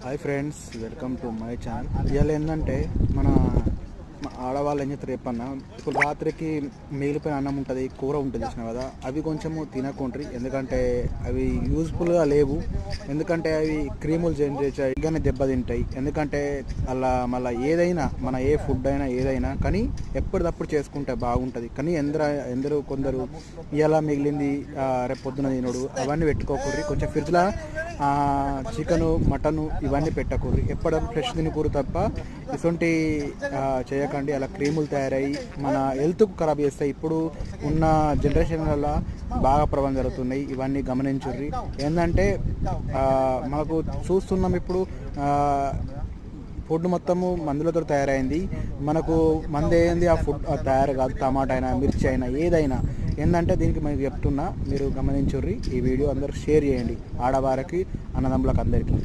Hi friends, welcome to my channel. ఇవాళ ఏంటంటే మన ఆడవాళ్ళు ఏం చేస్తారు చెప్పన్న, ఇప్పుడు రాత్రికి మిగిలిపోయిన అన్నం ఉంటుంది, కూర ఉంటుంది చూసిన కదా, అవి కొంచెము తినకుండ్రి. ఎందుకంటే అవి యూజ్ఫుల్గా లేవు. ఎందుకంటే అవి క్రీములు జనరేట్ చేయగానే దెబ్బతింటాయి. ఎందుకంటే అలా మళ్ళీ ఏదైనా మన ఏ ఫుడ్ అయినా ఏదైనా కానీ ఎప్పటికప్పుడు చేసుకుంటే బాగుంటుంది. కానీ ఎందరో కొందరు ఇలా మిగిలింది రేపు పొద్దున తినడు అవన్నీ పెట్టుకోకూర్రి. కొంచెం ఫ్రిడ్జ్లో చికెను మటను ఇవన్నీ పెట్టకూడదు. ఎప్పటికప్పుడు ఫ్రెష్ తినకూడదు తప్ప ఇటువంటి చేయకండి. అలా క్రీములు తయారయ్యి మన హెల్త్కు ఖరాబ్ చేస్తాయి. ఇప్పుడు ఉన్న జనరేషన్ వల్ల బాగా ప్రభావం జరుగుతున్నాయి. ఇవన్నీ గమనించుర్రి. ఏంటంటే మనకు చూస్తున్నాం ఇప్పుడు ఫుడ్ మొత్తము మందులతో తయారైంది. మనకు మందు ఏంది ఆ ఫుడ్ తయారు కాదు. టమాటా అయినా మిర్చి అయినా ఏదైనా ఏంటంటే దీనికి మీకు చెప్తున్నా, మీరు గమనించుర్రి. ఈ వీడియో అందరూ షేర్ చేయండి, ఆడవారికి అన్నదమ్ములకు అందరికీ.